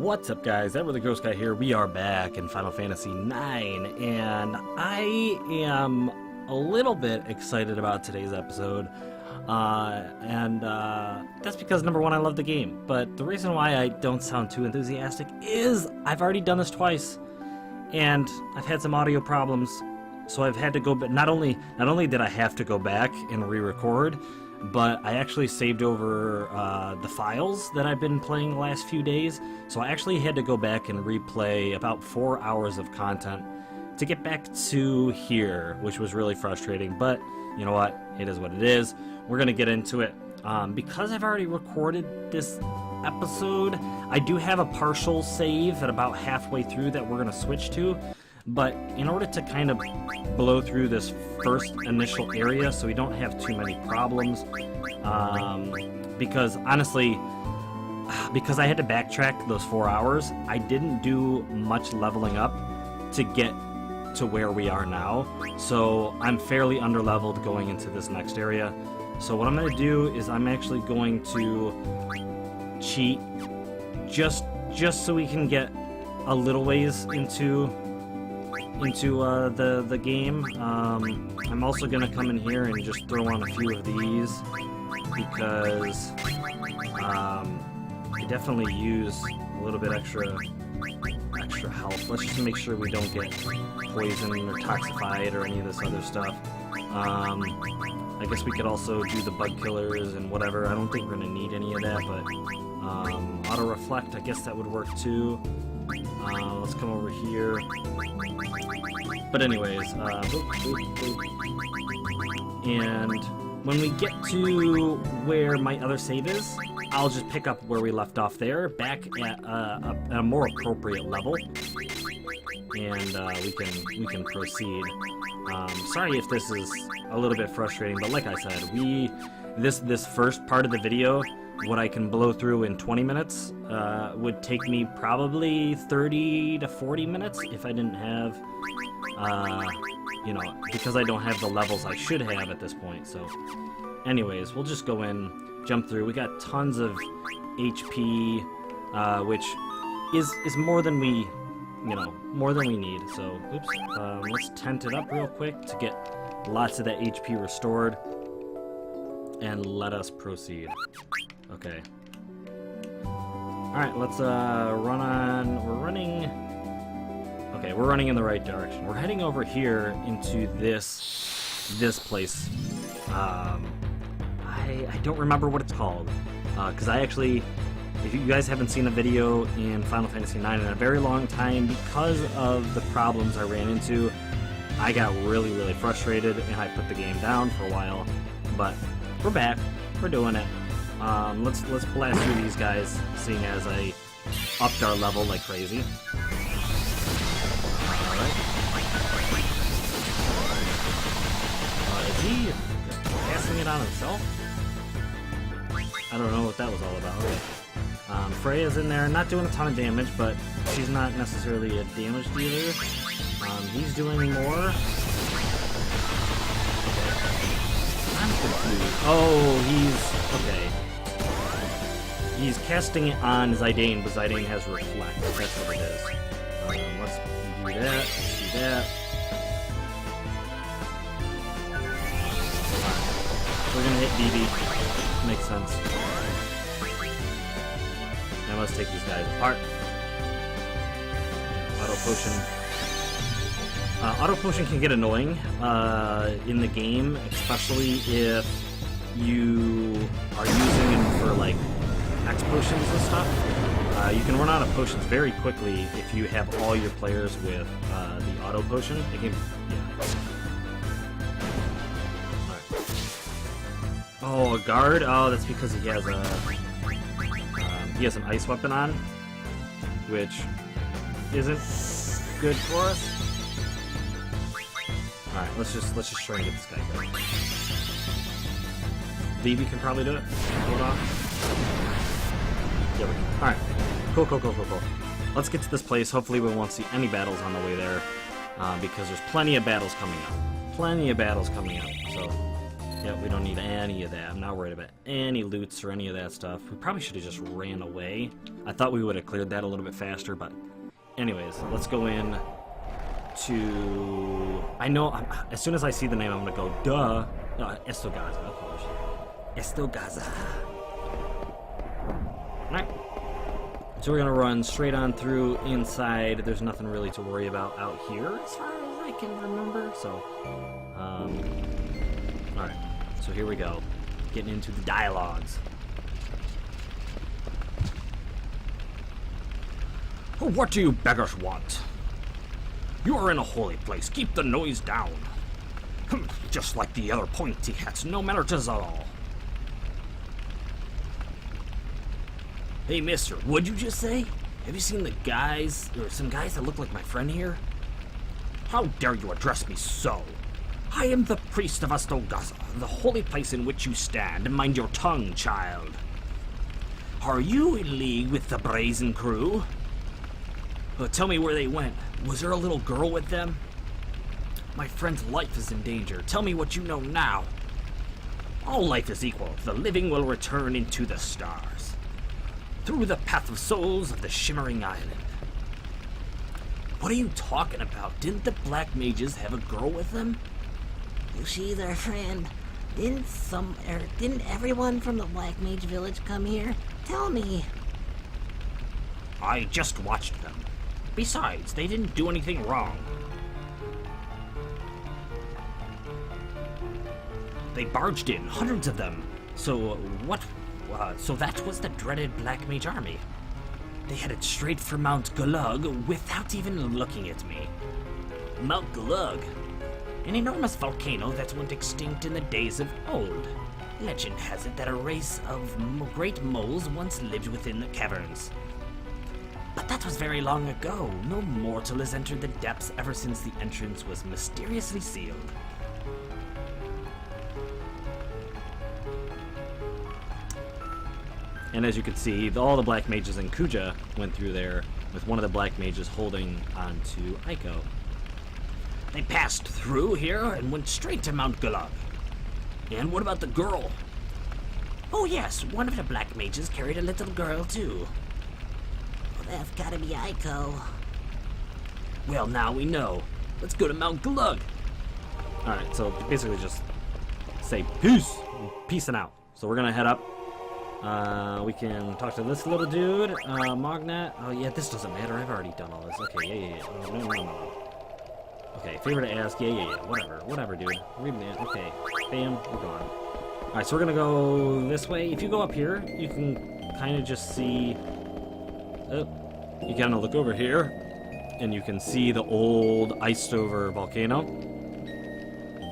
What's up, guys? Edward the Ghost Guy here. We are back in Final Fantasy IX, and I am a little bit excited about today's episode. That's because, number one, I love the game. But the reason why I don't sound too enthusiastic is I've already done this twice, and I've had some audio problems. So I've had to go, but not only did I have to go back and re-record, but I actually saved over the files that I've been playing the last few days. So I actually had to go back and replay about 4 hours of content to get back to here, which was really frustrating. But you know what? It is what it is. We're going to get into it. Because I've already recorded this episode, I do have a partial save at about halfway through that we're going to switch to. But in order to kind of blow through this first initial area so we don't have too many problems, because honestly, because I had to backtrack those 4 hours, I didn't do much leveling up to get to where we are now. So I'm fairly underleveled going into this next area. So what I'm going to do is I'm actually going to cheat just so we can get a little ways into the game. I'm also gonna come in here and just throw on a few of these because I definitely use a little bit extra health. Let's just make sure we don't get poisoned or toxified or any of this other stuff. I guess we could also do the bug killers and whatever. I don't think we're gonna need any of that, but auto reflect, I guess that would work too. Let's come over here. But anyways, and when we get to where my other save is, I'll just pick up where we left off there, back at a more appropriate level, and we can proceed. Sorry if this is a little bit frustrating, but like I said, this first part of the video, what I can blow through in 20 minutes would take me probably 30 to 40 minutes if I didn't have, because I don't have the levels I should have at this point. So anyways, we'll just go in, jump through. We got tons of HP, which is more than we need. So, oops, let's tent it up real quick to get lots of that HP restored, and let us proceed. Okay. Alright, let's run on. We're running in the right direction. We're heading over here into this place. I don't remember what it's called. Because I actually, if you guys haven't seen a video in Final Fantasy IX in a very long time, because of the problems I ran into, I got really, really frustrated and I put the game down for a while. But we're back. We're doing it. Let's blast through these guys, seeing as I upped our level like crazy. Alright. Is he casting it on himself? I don't know what that was all about. Okay. Freya's in there, not doing a ton of damage, but she's not necessarily a damage dealer. He's doing more. I'm confused. Oh, okay. He's casting it on Zidane, but Zidane has reflect. That's what it is. Let's do that. Let's do that. Alright. We're gonna hit BB. Makes sense. Now let's take these guys apart. Auto potion. Auto potion can get annoying in the game, especially if you are using them for like X potions and stuff. You can run out of potions very quickly if you have all your players with the auto potion. It can, yeah. Right. Oh, a guard? Oh, that's because he has an ice weapon on, which isn't good for us. Alright, let's just try and get this guy going. BB can probably do it. Pull it off. There we go. Alright. Cool. Let's get to this place. Hopefully we won't see any battles on the way there, because there's plenty of battles coming up. So, Yeah, we don't need any of that. I'm not worried about any loots or any of that stuff. We probably should have just ran away. I thought we would have cleared that a little bit faster, but anyways, let's go in to... I know, as soon as I see the name, I'm going to go, duh. Estogaza, of course. Estogaza. Alright. So we're going to run straight on through inside. There's nothing really to worry about out here, as far as I can remember. So, alright. So here we go, getting into the dialogues. What do you beggars want? You are in a holy place. Keep the noise down. Just like the other pointy hats, no manners at all. Hey, mister, what'd you just say? Have you seen the guys, or some guys that look like my friend here? How dare you address me so? I am the priest of Estogaza, the holy place in which you stand. Mind your tongue, child. Are you in league with the Brazen crew? Well, tell me where they went. Was there a little girl with them? My friend's life is in danger. Tell me what you know now. All life is equal. The living will return into the stars. Through the path of souls of the Shimmering Island. What are you talking about? Didn't the Black Mages have a girl with them? She's our friend. Didn't everyone from the Black Mage Village come here? Tell me. I just watched them. Besides, they didn't do anything wrong. They barged in, hundreds of them. So so that was the dreaded Black Mage army. They headed straight for Mount Gulug without even looking at me. Mount Gulug? An enormous volcano that went extinct in the days of old. Legend has it that a race of great moles once lived within the caverns. But that was very long ago. No mortal has entered the depths ever since the entrance was mysteriously sealed. And as you can see, all the Black Mages in Kuja went through there with one of the Black Mages holding onto Eiko. They passed through here and went straight to Mount Gulug. And what about the girl? Oh yes, one of the Black Mages carried a little girl too. Well, that's gotta be Eiko. Well, now we know. Let's go to Mount Gulug. Alright, so basically just say peace. Peacing out. So we're gonna head up. We can talk to this little dude. Magnet. Oh yeah, this doesn't matter. I've already done all this. Okay, yeah. No. Okay, favor to ask. Yeah. Whatever, dude. Read that. Okay. Bam. We're gone. Alright, so we're gonna go this way. If you go up here, you can kind of just see... Oh, you kind of look over here, and you can see the old iced-over volcano,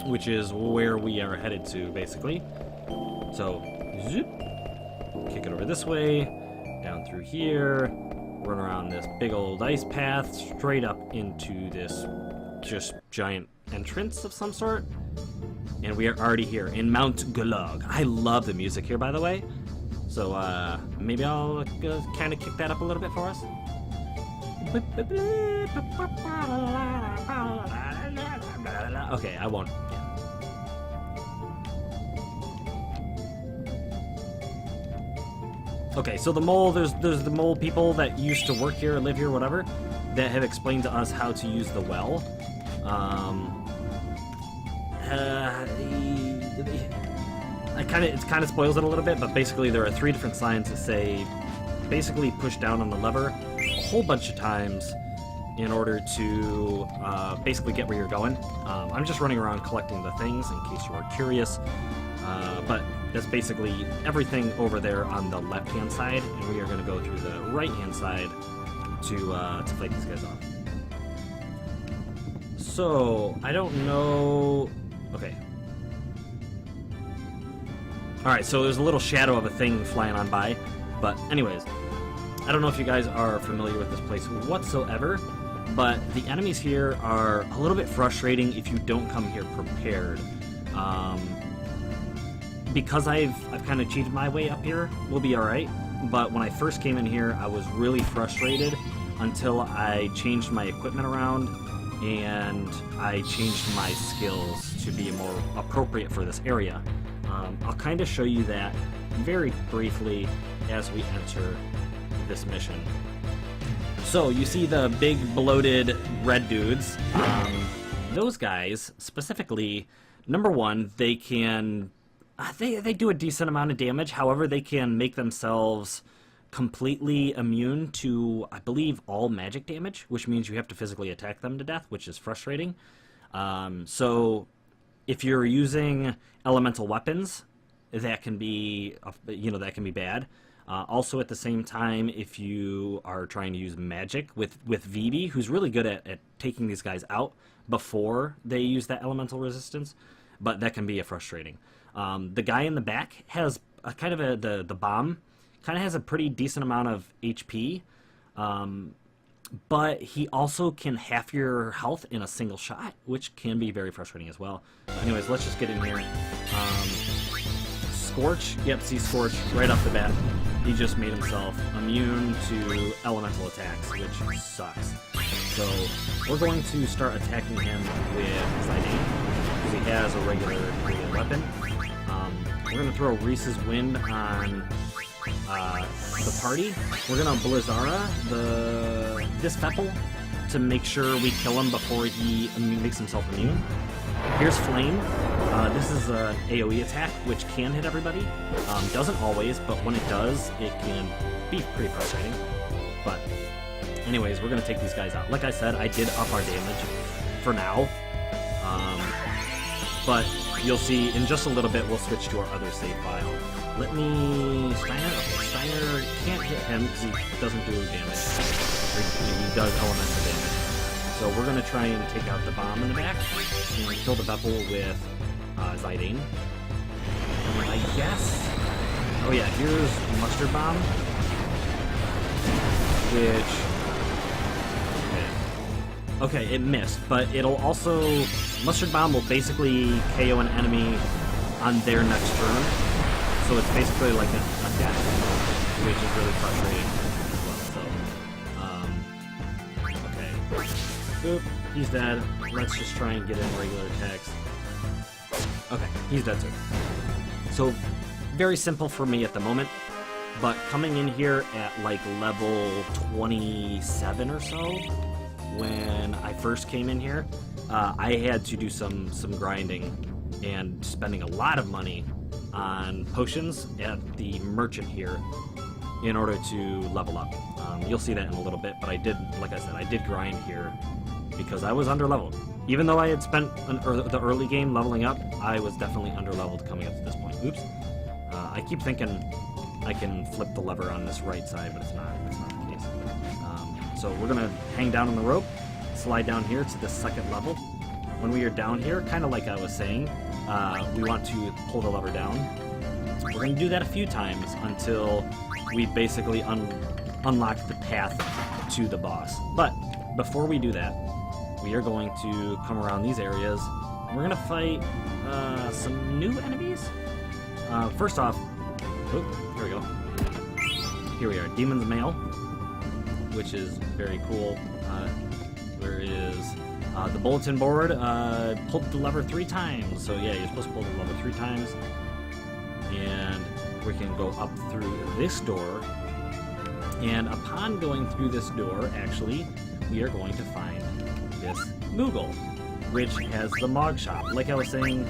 which is where we are headed to, basically. So, zoop. Kick it over this way, down through here, run around this big old ice path, straight up into this just giant entrance of some sort. And we are already here in Mount Gulug. I love the music here, by the way. So, maybe I'll kind of kick that up a little bit for us. Okay, I won't. Yeah. Okay, so the mole, there's the mole people that used to work here, live here, whatever, that have explained to us how to use the well. It kind of spoils it a little bit, but basically there are 3 different signs that say, basically push down on the lever a whole bunch of times in order to basically get where you're going. I'm just running around collecting the things in case you are curious, but that's basically everything over there on the left-hand side, and we are going to go through the right-hand side to fight these guys off. So, I don't know... Okay. Alright, so there's a little shadow of a thing flying on by, but anyways, I don't know if you guys are familiar with this place whatsoever, but the enemies here are a little bit frustrating if you don't come here prepared. Because I've kind of cheated my way up here, we'll be alright, but when I first came in here, I was really frustrated until I changed my equipment around and I changed my skills to be more appropriate for this area. I'll kind of show you that very briefly as we enter this mission. So you see the big bloated red dudes. Those guys specifically, number one, they can they do a decent amount of damage. However, they can make themselves completely immune to, I believe, all magic damage, which means you have to physically attack them to death, which is frustrating. So if you're using elemental weapons, that can be, that can be bad. Also, at the same time, if you are trying to use magic with Vivi, who's really good at taking these guys out before they use that elemental resistance, but that can be frustrating. The guy in the back has a kind of the bomb kind of has a pretty decent amount of HP, but he also can half your health in a single shot, which can be very frustrating as well. Anyways, let's just get in here. Scorch, yep, see Scorch right off the bat. He just made himself immune to elemental attacks, which sucks. So we're going to start attacking him with Zidane, because he has a regular weapon. We're going to throw Reese's Wind on the party. We're going to Blizzara this Feppel to make sure we kill him before he makes himself immune. Here's Flame. This is an AoE attack, which can hit everybody. Doesn't always, but when it does, it can be pretty frustrating. But anyways, we're going to take these guys out. Like I said, I did up our damage for now. But you'll see in just a little bit, we'll switch to our other save file. Let me... Steiner? Okay, Steiner can't hit him because he doesn't do damage. He does elemental damage. So we're going to try and take out the bomb in the back and kill the Beppel with Zidane. And I guess... Oh yeah, here's Mustard Bomb. Which... Okay, it missed, but it'll also... Mustard Bomb will basically KO an enemy on their next turn. So it's basically like a death, which is really frustrating as well. So, okay. Boop, he's dead. Let's just try and get in regular attacks. Okay, he's dead too. So, very simple for me at the moment, but coming in here at like level 27 or so, when I first came in here, I had to do some grinding and spending a lot of money on potions at the merchant here in order to level up. You'll see that in a little bit, but I did, like I said, I did grind here because I was underleveled. Even though I had spent the early game leveling up, I was definitely underleveled coming up to this point. Oops. I keep thinking I can flip the lever on this right side, but it's not the case. So we're gonna hang down on the rope, slide down here to the second level. When we are down here, kind of like I was saying, we want to pull the lever down. We're going to do that a few times until we basically unlock the path to the boss. But before we do that, we are going to come around these areas. And we're going to fight some new enemies. First off, oh, here we go. Here we are, Demon's Mail, which is very cool. Where is the bulletin board? Pulled the lever 3 times. So yeah, you're supposed to pull the lever 3 times. And we can go up through this door. And upon going through this door, actually, we are going to find this Moogle, which has the Mog Shop. Like I was saying,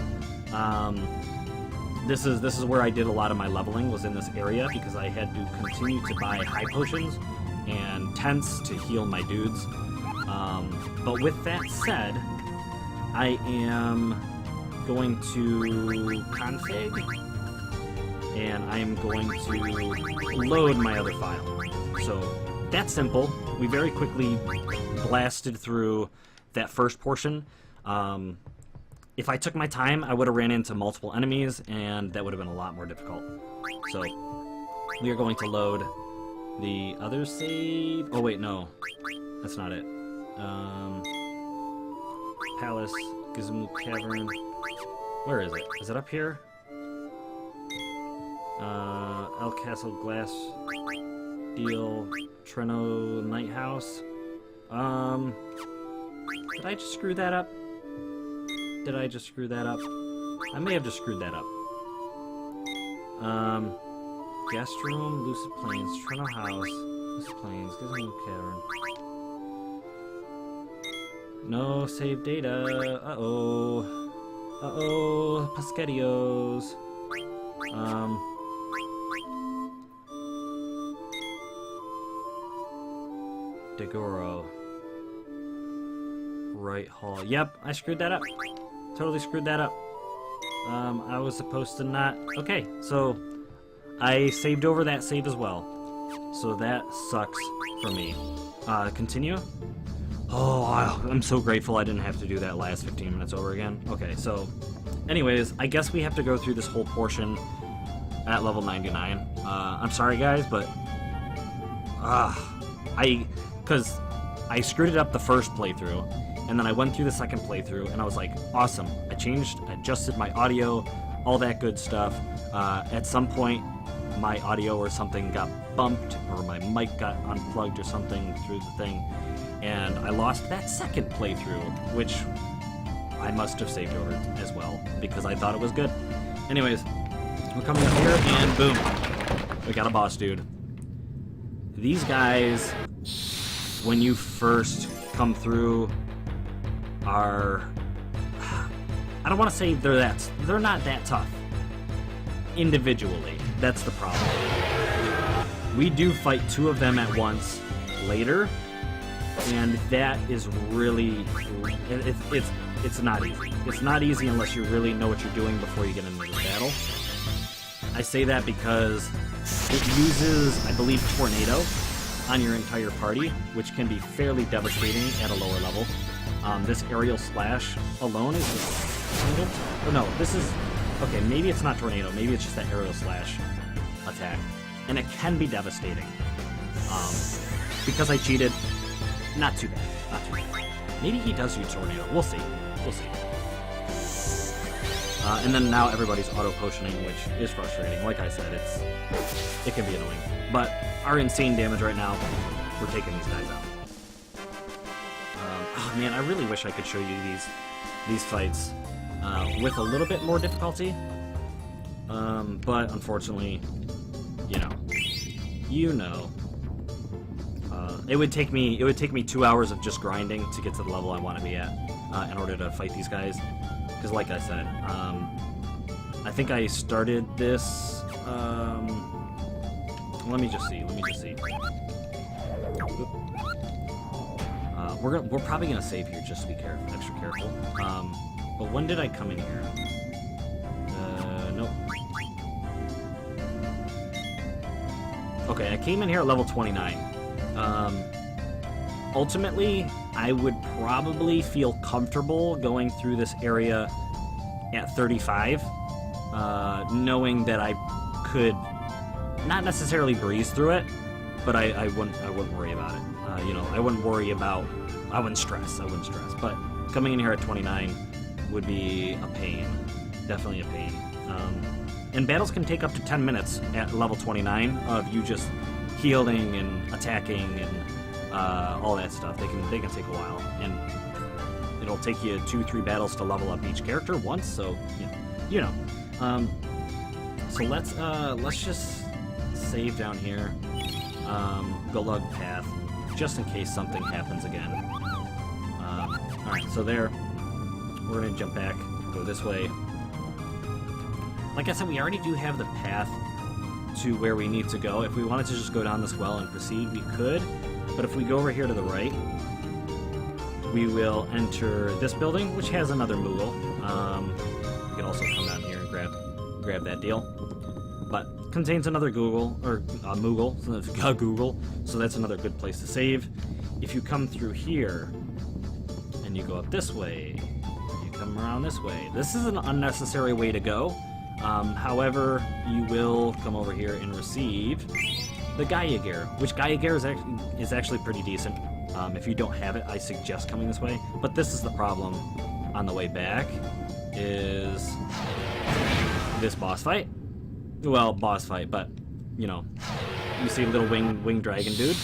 this is where I did a lot of my leveling, was in this area, because I had to continue to buy high potions and tents to heal my dudes. But with that said, I am going to config, and I'm going to load my other file. So that's simple. We very quickly blasted through that first portion. If I took my time, I would have ran into multiple enemies, and that would have been a lot more difficult. So we are going to load the other save. Oh wait, no, that's not it. Palace, Gizmo Cavern. Where is it? Is it up here? El Castle Glass Deal, Treno Night House. Did I just screw that up? Did I just screw that up? I may have just screwed that up. Guest room, Lucid Plains, Trino House, Lucid Plains, Gizmo Cavern. No save data. Uh-oh. Uh-oh. Pescadios. Degoro. Right hall. Yep, I screwed that up. Totally screwed that up. I was supposed to not... Okay, so I saved over that save as well. So that sucks for me. Continue? Oh, I'm so grateful I didn't have to do that last 15 minutes over again. Okay, so... Anyways, I guess we have to go through this whole portion at level 99. I'm sorry, guys, but... Because I screwed it up the first playthrough, and then I went through the second playthrough, and I was like, awesome. I adjusted my audio, all that good stuff. At some point, my audio or something got bumped, or my mic got unplugged or something through the thing, and I lost that second playthrough, which I must have saved over as well, because I thought it was good. Anyways, we're coming up here, and boom. We got a boss dude. These guys, when you first come through, are... I don't want to say they're not that tough. Individually, that's the problem. We do fight two of them at once later, and that is really... It's not easy. It's not easy unless you really know what you're doing before you get into the battle. I say that because it uses, I believe, Tornado on your entire party, which can be fairly devastating at a lower level. This aerial slash alone is single. Oh no, this is... Okay, maybe it's not Tornado. Maybe it's just that aerial slash attack. And it can be devastating. Because I cheated, not too bad. Not too bad. Maybe he does use Tornado. We'll see. We'll see. And then now everybody's auto-potioning, which is frustrating. Like I said, it can be annoying. But our insane damage right now, we're taking these guys out. Oh man, I really wish I could show you these fights with a little bit more difficulty. But unfortunately, you know. It would take me 2 hours of just grinding to get to the level I want to be at in order to fight these guys. Because like I said, I think I started this. Let me just see. We're probably gonna save here just to be extra careful. But when did I come in here? Nope. Okay, I came in here at level 29. Ultimately, I would probably feel comfortable going through this area at 35, knowing that I could not necessarily breeze through it, but I wouldn't worry about it. I wouldn't stress. But coming in here at 29 would be a pain, definitely a pain. And battles can take up to 10 minutes at level 29 of you just healing and attacking and all that stuff. They can take a while, and it'll take you 2-3 battles to level up each character once. So so let's just save down here. Go log path, just in case something happens again. All right, so there. We're gonna jump back, go this way. Like I said, we already do have the path to where we need to go. If we wanted to just go down this well and proceed, we could. But if we go over here to the right, we will enter this building, which has another Moogle. We can also come down here and grab that deal. But contains another Moogle, so that's another good place to save. If you come through here, and you go up this way, you come around this way. This is an unnecessary way to go. However, you will come over here and receive the Gaia Gear, which Gaia Gear is actually pretty decent. If you don't have it, I suggest coming this way. But this is the problem on the way back, is this boss fight. Well, boss fight, but, you see a little wing dragon dude.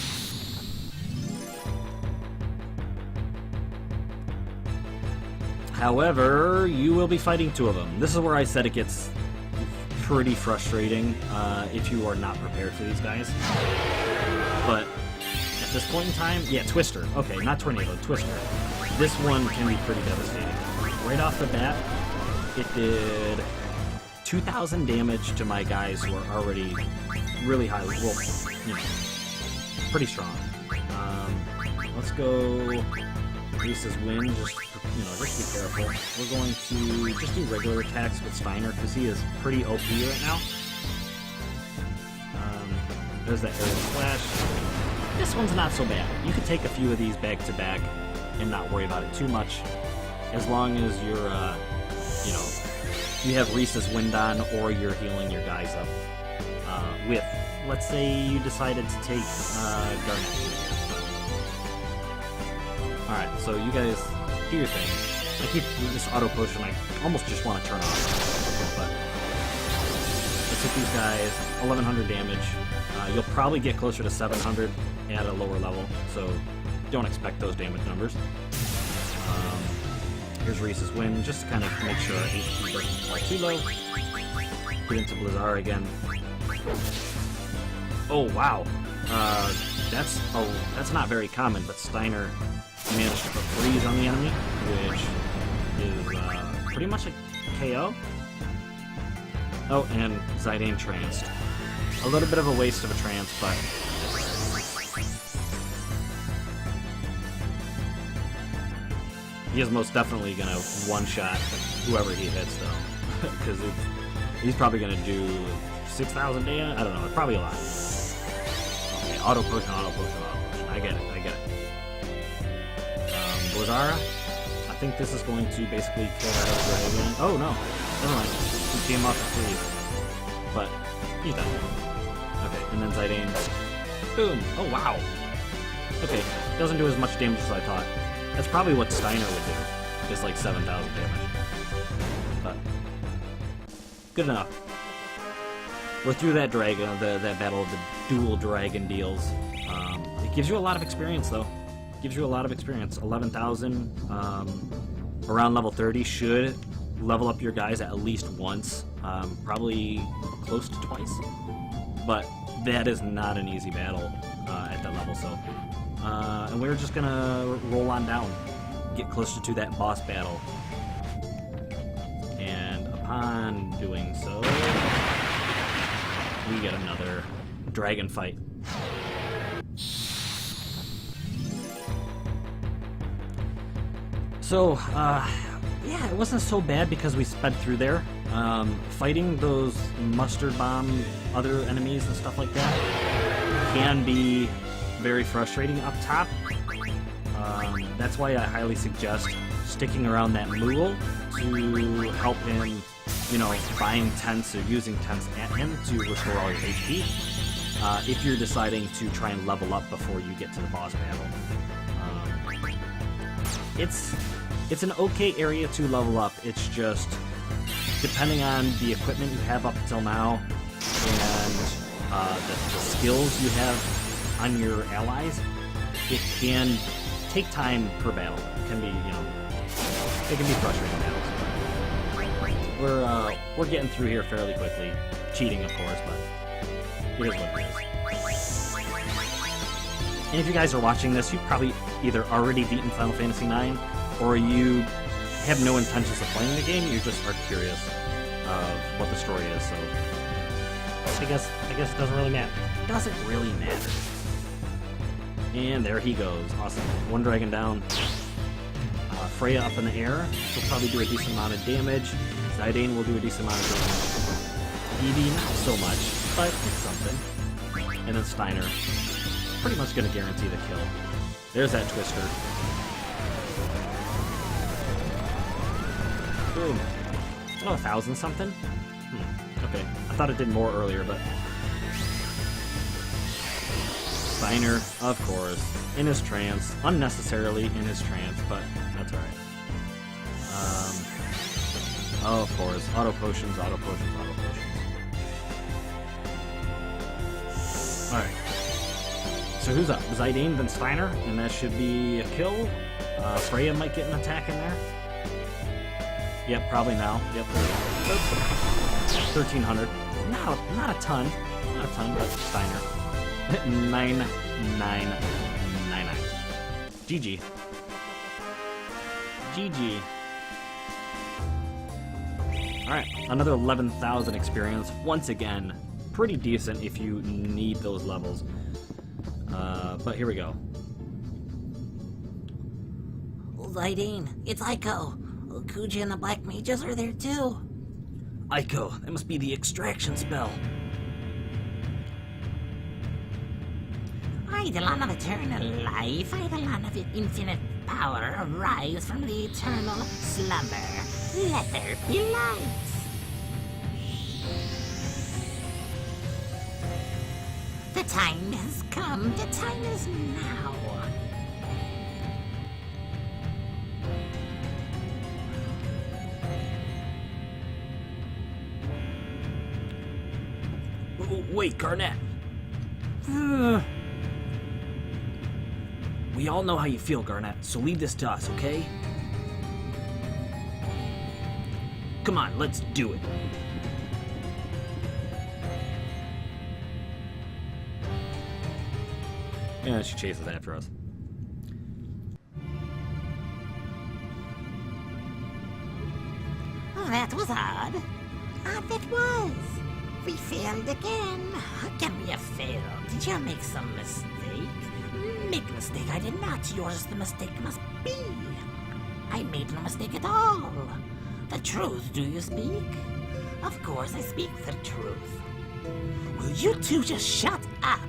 However, you will be fighting two of them. This is where I said it gets pretty frustrating if you are not prepared for these guys. But at this point in time, yeah, Twister. Okay, not Tornado, Twister. This one can be pretty devastating. Right off the bat, it did 2,000 damage to my guys who are already really highly, well, you know, pretty strong. Let's go Reese's Wind, just be careful. We're going to just do regular attacks with Steiner, because he is pretty OP right now. There's that aerial slash. This one's not so bad. You could take a few of these back to back and not worry about it too much, as long as you're, you have Reese's Wind on, or you're healing your guys up with, let's say you decided to take Garnet. Alright, so you guys do your thing. I keep this auto potion, I almost just want to turn off. But let's hit these guys, 1100 damage. You'll probably get closer to 700 at a lower level, so don't expect those damage numbers. Here's Reese's Wind, just to kind of make sure our HP doesn't fall too low. Get into Blizzard again. Oh wow, that's not very common, but Steiner managed to put freeze on the enemy, which is pretty much a KO. Oh, and Zidane tranced. A little bit of a waste of a trance, but he is most definitely gonna one-shot whoever he hits, though, because he's probably gonna do 6,000 damage. I don't know, it's probably a lot. Okay, auto potion, auto potion, auto potion. I get it. Blizara, I think this is going to basically kill that other dragon. Oh no, never mind. He came off the freeze, but he's done. Okay, and then Zidane. Boom! Oh wow. Okay, doesn't do as much damage as I thought. That's probably what Steiner would do, is like 7,000 damage. But good enough. We're through that dragon, that battle of the dual dragon deals. It gives you a lot of experience, though. Gives you a lot of experience. 11,000 around level 30 should level up your guys at least once, probably close to twice. But that is not an easy battle at that level, so. And we're just gonna roll on down, get closer to that boss battle. And upon doing so, we get another dragon fight. So, yeah, it wasn't so bad because we sped through there. Fighting those mustard bomb other enemies and stuff like that can be very frustrating up top. That's why I highly suggest sticking around that Moogle to help him, buying tents or using tents at him to restore all your HP. If you're deciding to try and level up before you get to the boss battle. It's an okay area to level up. It's just, depending on the equipment you have up until now and the skills you have on your allies, it can take time per battle. It can be, it can be frustrating battles. We're getting through here fairly quickly. Cheating, of course, but it is what it is. And if you guys are watching this, you've probably either already beaten Final Fantasy IX, or you have no intentions of playing the game, you just are curious of what the story is, so I guess it doesn't really matter. It doesn't really matter. And there he goes. Awesome. One dragon down. Freya up in the air. She'll probably do a decent amount of damage. Zidane will do a decent amount of damage. Evie, not so much, but it's something. And then Steiner. Pretty much going to guarantee the kill. There's that Twister. Boom. Oh, 1,000 something? Okay. I thought it did more earlier, but... Steiner, of course, in his trance. Unnecessarily in his trance, but that's alright. Oh, of course. Auto potions, auto potions, auto potions. Alright. So who's up? Zidane, then Steiner, and that should be a kill. Freya might get an attack in there. Yep, probably now. Yep, there we go. 1300. Not a ton. Not a ton, but Steiner. 9999. GG. GG. Alright, another 11,000 experience. Once again, pretty decent if you need those levels. But here we go. Zidane, it's Eiko. Kuja and the Black Mages are there too. Eiko, that must be the extraction spell. Eidolon of eternal life, Eidolon of infinite power, arise from the eternal slumber. Let there be light. The time has come. The time is now. Wait, Garnet. We all know how you feel, Garnet, so leave this to us, okay? Come on, let's do it. Yeah, she chases after us. Oh, that was odd. Odd that was. We failed again. How can we have failed? Did you make some mistake? Make a mistake I did not. Yours the mistake must be. I made no mistake at all. The truth, do you speak? Of course I speak the truth. Will you two just shut up?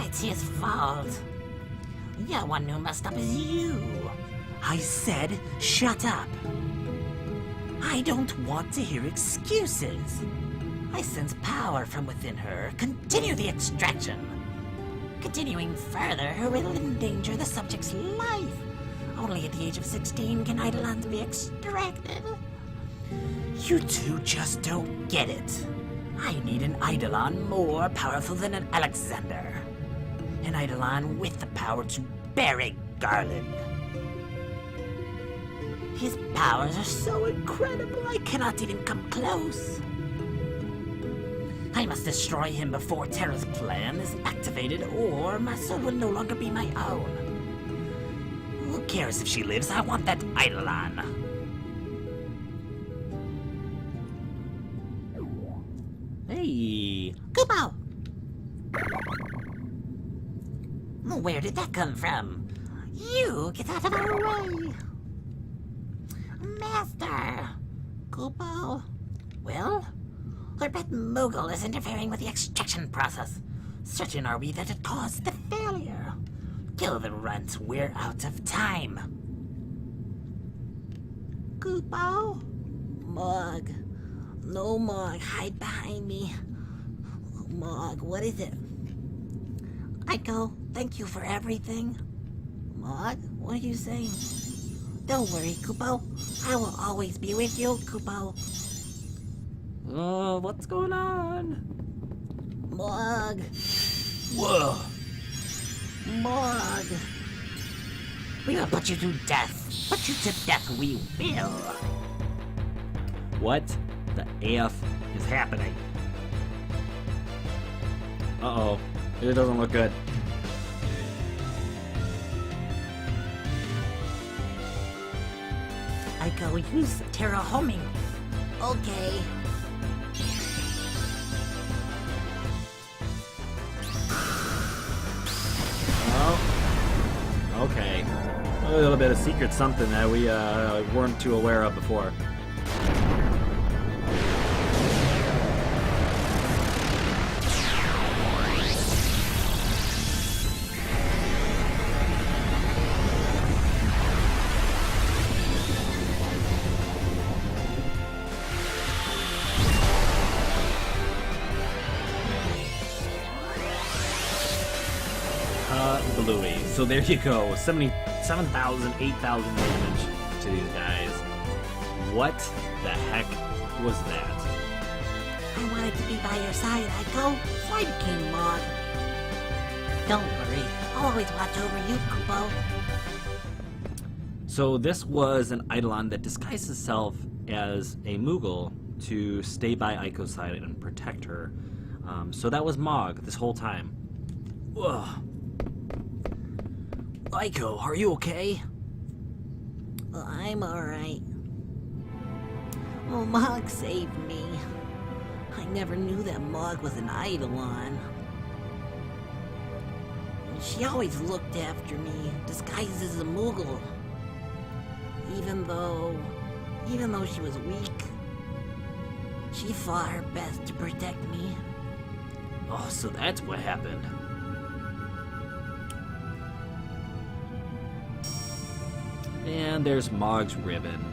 It's his fault. The one who messed up is you. I said shut up. I don't want to hear excuses. I sense power from within her. Continue the extraction. Continuing further will endanger the subject's life. Only at the age of 16 can Eidolons be extracted. You two just don't get it. I need an Eidolon more powerful than an Alexander. An Eidolon with the power to bury Garland. His powers are so incredible I cannot even come close. I must destroy him before Terra's plan is activated, or my soul will no longer be my own. Who cares if she lives? I want that Eidolon. Hey, Kupo! Where did that come from? You get out of our way! Master! Kupo? Well? Our pet Mogul is interfering with the extraction process. Certain are we that it caused the failure. Kill the runt, we're out of time. Kupo? Mog. No, Mog, hide behind me. Mog, what is it? Eiko, thank you for everything. Mog, what are you saying? Don't worry, Kupo. I will always be with you, Kupo. Oh, what's going on? Mog. Whoa. Mog. We will put you to death. Put you to death, we will. What the AF is happening? Uh-oh. It doesn't look good. Eiko, use Terra homing. Okay. Oh. Okay. A little bit of secret something that we weren't too aware of before. Bluey. So there you go. 77,000, 8,000 damage to these guys. What the heck was that? I wanted to be by your side, Eiko, so I became Mog. Don't worry, I'll always watch over you, Kupo. So this was an Eidolon that disguised itself as a Moogle to stay by Eiko's side and protect her. So that was Mog this whole time. Ugh. Eiko, are you okay? I'm alright. Oh, Mog saved me. I never knew that Mog was an Eidolon. She always looked after me, disguised as a Moogle. Even though she was weak, she fought her best to protect me. Oh, so that's what happened. And there's Mog's ribbon.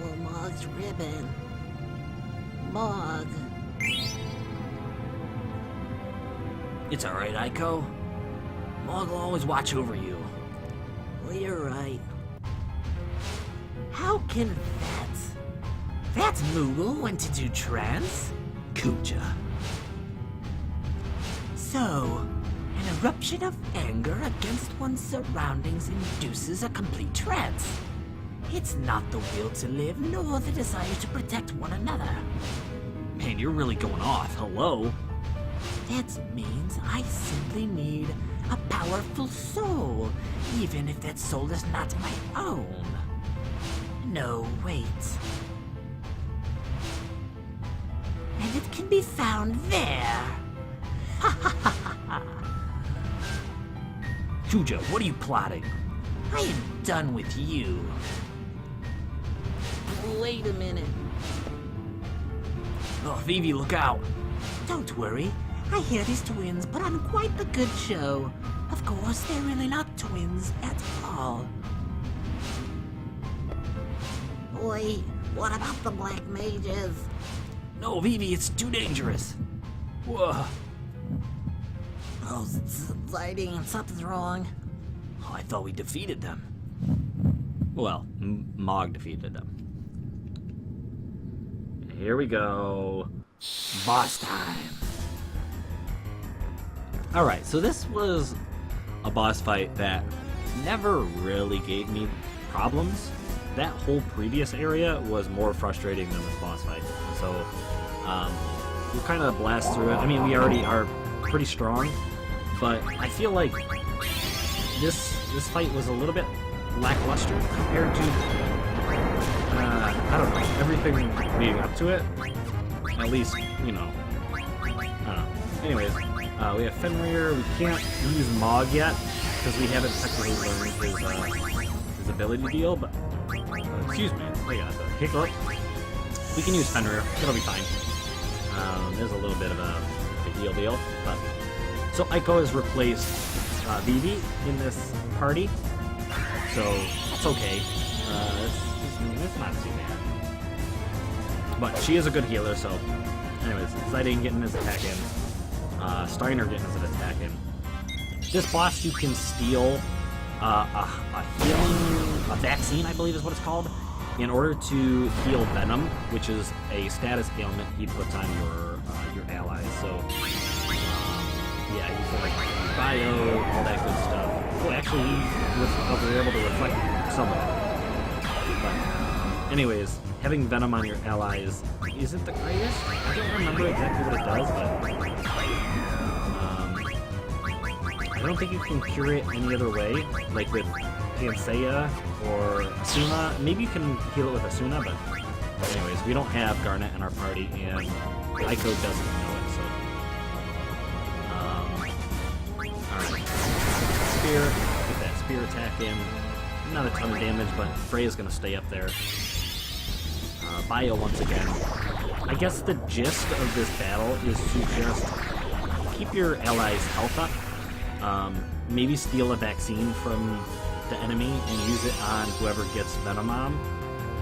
Oh, Mog's ribbon. Mog. It's alright, Eiko. Mog will always watch over you. Well, you're right. How can that Moogle went into trance? Kuja. So, an eruption of anger against one's surroundings induces a complete trance. It's not the will to live, nor the desire to protect one another. Man, you're really going off. Hello? That means I simply need a powerful soul, even if that soul is not my own. No, wait. And it can be found there. Kuja, what are you plotting? I am done with you. Wait a minute. Oh, Vivi, look out! Don't worry. I hear these twins put on quite the good show. Of course, they're really not twins at all. Wait, what about the black mages? No, Vivi, it's too dangerous. Whoa. Oh, lighting, something's wrong. Oh, I thought we defeated them. Well, Mog defeated them. Here we go. Boss time. Alright, so this was a boss fight that never really gave me problems. That whole previous area was more frustrating than this boss fight. So, we'll kind of blast through it. I mean, we already are pretty strong, but I feel like this fight was a little bit lackluster compared to, I don't know, everything leading up to it. At least, you know, I don't know. Anyways, we have Fenrir. We can't use Mog yet because we haven't technically learned his ability deal, but excuse me, I got the hiccup. We can use Fenrir. It'll be fine. There's a little bit of a deal, but so Eiko has replaced Vivi in this party, so that's okay. It's not too bad. But she is a good healer, so anyways, Zidane getting his attack in. Steiner getting his attack in. This boss, you can steal a vaccine, I believe is what it's called, in order to heal Venom, which is a status ailment he puts on your allies. So, yeah, he's like bio, all that good stuff. Oh, actually, he was able to reflect some of it. But, anyways, having Venom on your allies isn't the greatest. I don't remember exactly what it does, but I don't think you can cure it any other way, like with Panacea or Asuna. Maybe you can heal it with Asuna, but anyways, we don't have Garnet in our party, and Eiko doesn't know it, so... Alright. Spear. Get that spear attack in. Not a ton of damage, but Freya's gonna stay up there. Bio once again. I guess the gist of this battle is to just keep your allies' health up. Maybe steal a vaccine from the enemy and use it on whoever gets Venom on,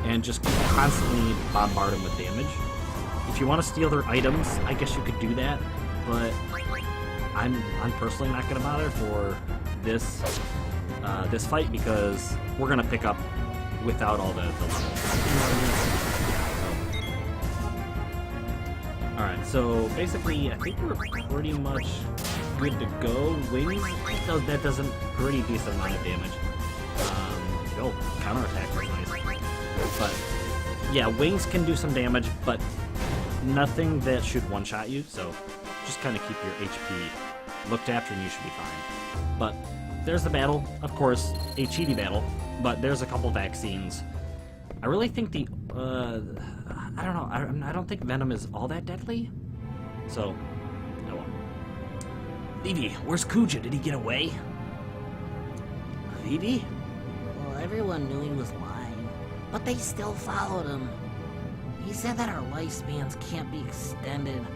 and just constantly bombard them with damage. If you want to steal their items, I guess you could do that, but I'm personally not going to bother for this this fight because we're going to pick up without all the levels. Alright, so basically I think we're pretty much good to go. Wings, that does a pretty decent amount of damage. Oh, counterattack was nice. But Yeah, wings can do some damage, but nothing that should one-shot you, so just kind of keep your HP looked after and you should be fine. But there's the battle, of course, a cheaty battle, but there's a couple vaccines. I really think the, I don't know, I don't think Venom is all that deadly, so, oh well. Vivi, where's Kuja? Did he get away? Vivi? Well, everyone knew he was lying, but they still followed him. He said that our lifespans can't be extended,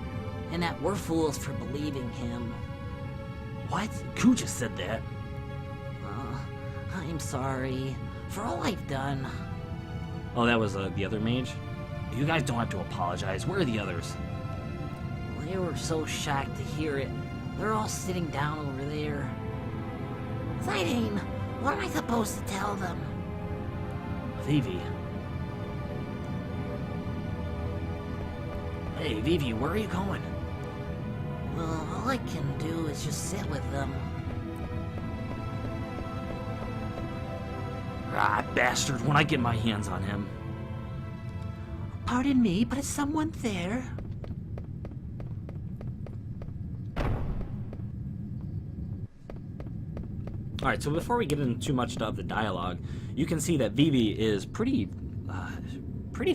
and that we're fools for believing him. What? Kuja said that? I'm sorry for all I've done. Oh, that was the other mage? You guys don't have to apologize. Where are the others? They were so shocked to hear it. They're all sitting down over there. Zidane, what am I supposed to tell them? Vivi. Hey, Vivi, where are you going? Well, all I can do is just sit with them. Ah, bastard, when I get my hands on him. Pardon me, but is someone there? Alright, so before we get into too much of the dialogue, you can see that Vivi is pretty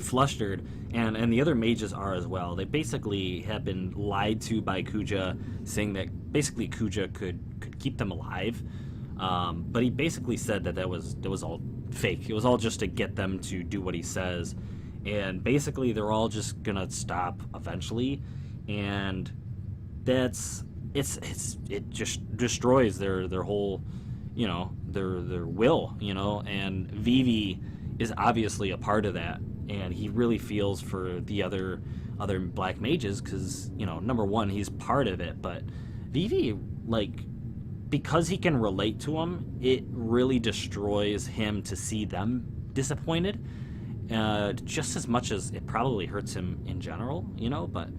flustered, and the other mages are as well. They basically have been lied to by Kuja, saying that basically Kuja could keep them alive. But he basically said that that was all fake. It was all just to get them to do what he says, and basically they're all just gonna stop eventually, and it just destroys their whole, you know, their will, you know. And Vivi is obviously a part of that, and he really feels for the other black mages because, you know, number one, he's part of it, but Vivi, like, because he can relate to them, it really destroys him to see them disappointed, just as much as it probably hurts him in general, you know. But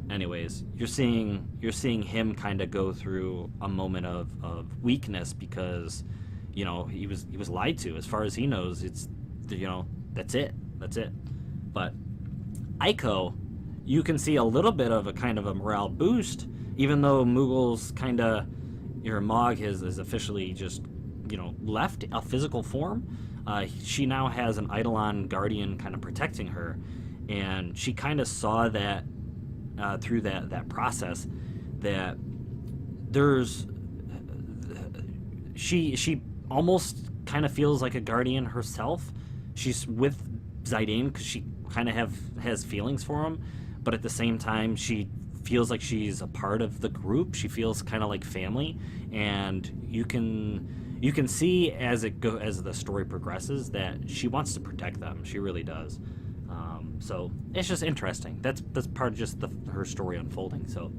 anyways, you're seeing him kind of go through a moment of weakness because, you know, he was lied to. As far as he knows, it's, you know, that's it. But Eiko, you can see a little bit of a kind of a morale boost, even though Moogle's kind of, your Mog has officially just, you know, left a physical form. She now has an Eidolon guardian kind of protecting her, and she kind of saw that through that process that there's she almost kind of feels like a guardian herself. She's with Zidane because she kind of has feelings for him, but at the same time she feels like she's a part of the group. She feels kind of like family, and you can see as the story progresses that she wants to protect them. She really does. So it's just interesting. That's part of just her story unfolding. So,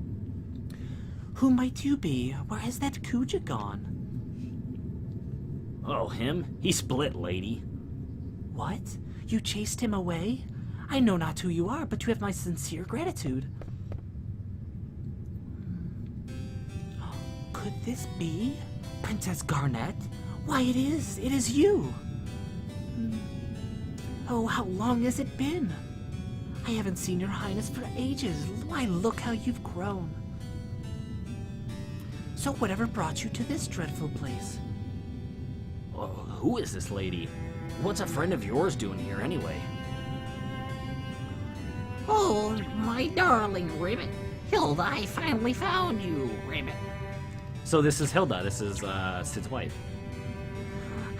Who might you be? Where has that Kuja gone? oh, him? He split, lady. What? You chased him away? I know not who you are, but you have my sincere gratitude. Could this be Princess Garnet? Why, it is you. Oh, how long has it been? I haven't seen your highness for ages. Why, look how you've grown. So whatever brought you to this dreadful place? Oh, who is this lady? What's a friend of yours doing here anyway? Oh, my darling Ribbit. Hilda, I finally found you, Ribbit. So this is Hilda. This is Sid's wife.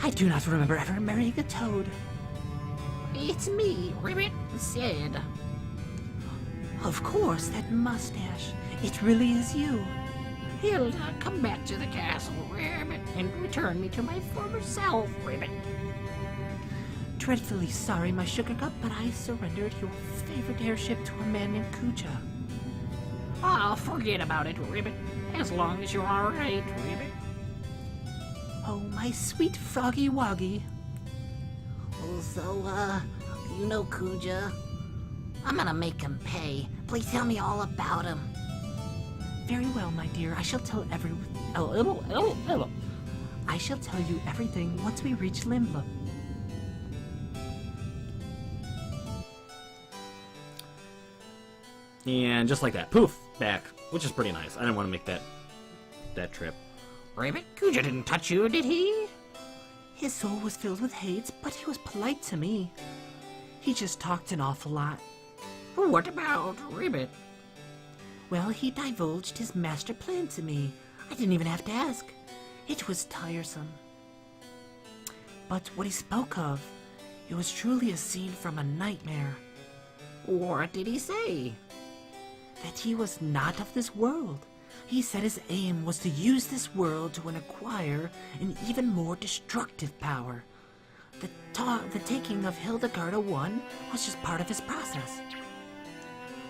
I do not remember ever marrying a toad. It's me, Ribbit, Sid. Of course, that mustache. It really is you. Hilda, come back to the castle, Ribbit, and return me to my former self, Ribbit. Dreadfully sorry, my sugar cup, but I surrendered your favorite airship to a man named Kuja. Oh, forget about it, Ribbit. As long as you're all right, Ribbit. Oh, my sweet froggy woggy. Well, so, you know Kuja? I'm gonna make him pay. Please tell me all about him. Very well, my dear. I shall tell I shall tell you everything once we reach Limblum. And just like that, poof, back, which is pretty nice. I didn't want to make that trip. Ribbit, Kuja didn't touch you, did he? His soul was filled with hate, but he was polite to me. He just talked an awful lot. What about Ribbit? Well, he divulged his master plan to me. I didn't even have to ask. It was tiresome. But what he spoke of, it was truly a scene from a nightmare. What did he say? That he was not of this world. He said his aim was to use this world to acquire an even more destructive power. The taking of Hildegarda I was just part of his process.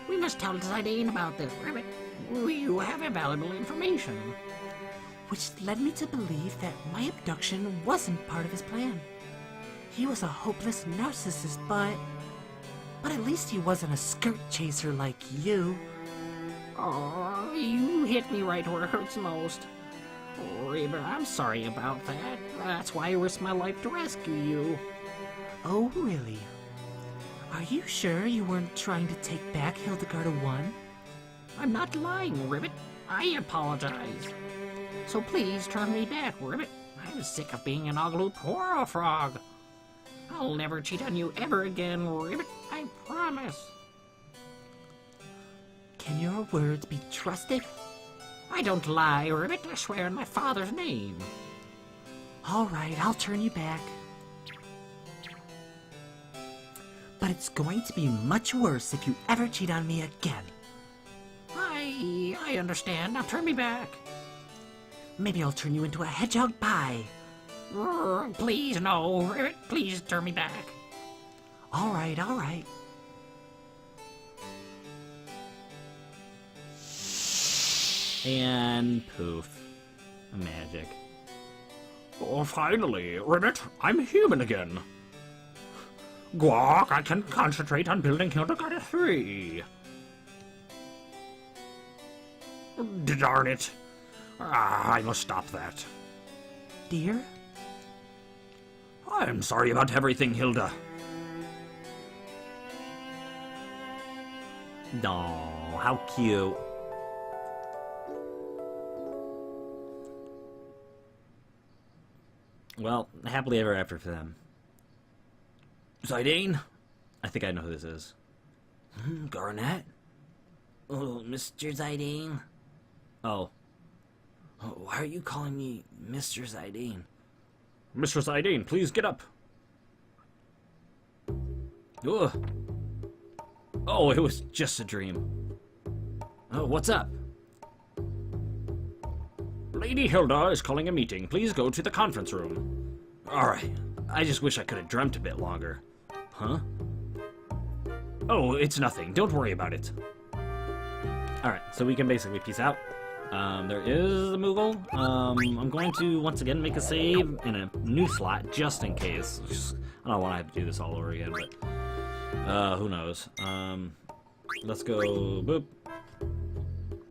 We must tell Zidane about this, Ribbit. You have valuable information. Which led me to believe that my abduction wasn't part of his plan. He was a hopeless narcissist, but at least he wasn't a skirt chaser like you. Oh, you hit me right where it hurts most. Ribbit, I'm sorry about that. That's why I risked my life to rescue you. Oh, really? Are you sure you weren't trying to take back Hildegarda I? I'm not lying, Ribbit. I apologize. So please turn me back, Ribbit. I'm sick of being an ugly poor frog. I'll never cheat on you ever again, Ribbit. I promise. Can your words be trusted? I don't lie, Ribbit. I swear in my father's name. All right, I'll turn you back. But it's going to be much worse if you ever cheat on me again. I understand. Now turn me back. Maybe I'll turn you into a hedgehog pie. Please, no, Ribbit. Please turn me back. All right, all right. And poof. Magic. Oh, finally, Ribbit, I'm human again. Guac, I can concentrate on building Hildegarda 3. Darn it. I must stop that. Dear? I'm sorry about everything, Hilda. Aw, how cute. Well, happily ever after for them. Zidane? I think I know who this is. Garnet? Oh, Mr. Zidane. Oh. Why are you calling me Mr. Zidane? Mr. Zidane, please get up. Ugh. Oh, it was just a dream. Oh, what's up? Lady Hilda is calling a meeting. Please go to the conference room. Alright. I just wish I could have dreamt a bit longer. Huh? Oh, it's nothing. Don't worry about it. Alright, so we can basically peace out. There is the Moogle. I'm going to once again make a save in a new slot just in case. I don't want to have to do this all over again, but who knows. Let's go boop.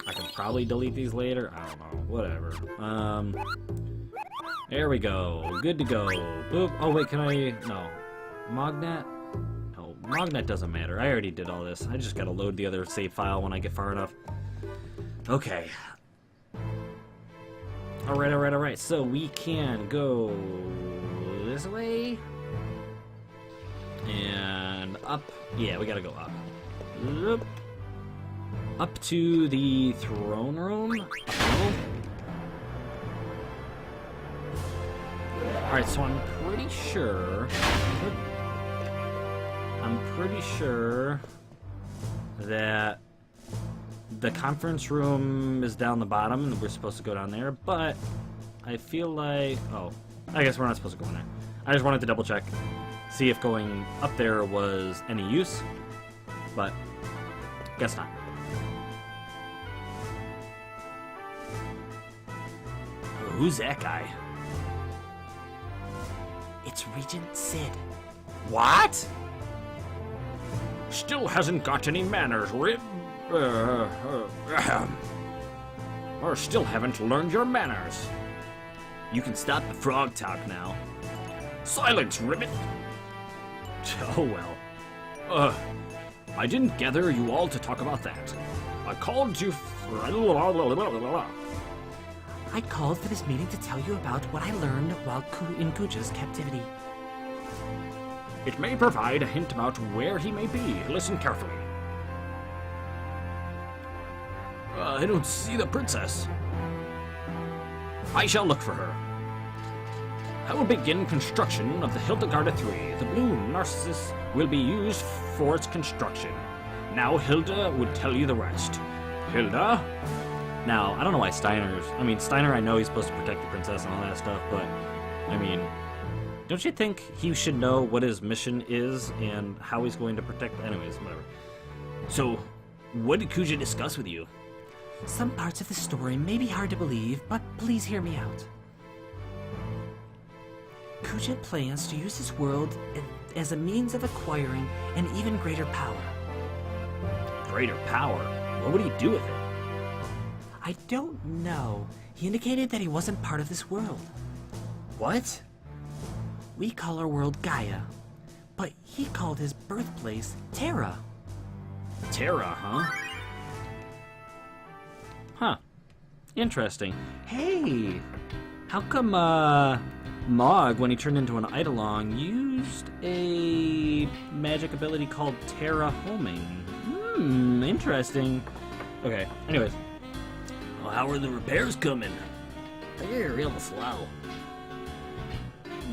I can probably delete these later. I don't know. Whatever. There we go. Good to go. Boop. Oh wait, can I? No. Mognet? No, Mognet doesn't matter. I already did all this. I just gotta load the other save file when I get far enough. Okay. Alright. So we can go this way. And up. Yeah, we gotta go up. Up to the throne room. Alright, so I'm pretty sure that the conference room is down the bottom and we're supposed to go down there, but I feel like... Oh, I guess we're not supposed to go in there. I just wanted to double check, see if going up there was any use, but guess not. Who's that guy? It's Regent Sid. What? Still hasn't got any manners, Rib. Or still haven't learned your manners. You can stop the frog talk now. Silence, Ribbit. Oh well. I didn't gather you all to talk about that. I called you I called for this meeting to tell you about what I learned while in Kuja's captivity. It may provide a hint about where he may be. Listen carefully. I don't see the princess. I shall look for her. I will begin construction of the Hildegarda 3. The blue Narcissus will be used for its construction. Now Hilda would tell you the rest. Hilda? Now, I don't know why Steiner, I know he's supposed to protect the princess and all that stuff, but, I mean, don't you think he should know what his mission is and how he's going to protect... Anyways, whatever. So, what did Kuja discuss with you? Some parts of the story may be hard to believe, but please hear me out. Kuja plans to use this world as a means of acquiring an even greater power. Greater power? What would he do with it? I don't know. He indicated that he wasn't part of this world. What? We call our world Gaia, but he called his birthplace Terra. Terra, huh? Huh. Interesting. Hey! How come, Mog, when he turned into an Eidolon, used a magic ability called Terra Homing? Interesting. Okay, anyways. Well, how are the repairs coming? They're real slow.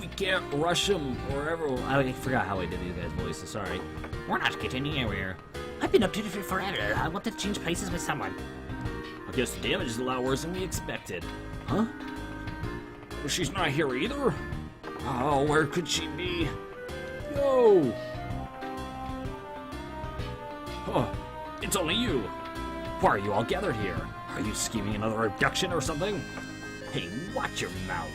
We can't rush them wherever. I forgot how I did these guys' voices, sorry. We're not getting anywhere. I've been up to it forever. I want to change places with someone. I guess the damage is a lot worse than we expected. Huh? Well, she's not here either? Oh, where could she be? No! Oh, it's only you. Why are you all gathered here? Are you scheming another abduction or something? Hey, watch your mouth.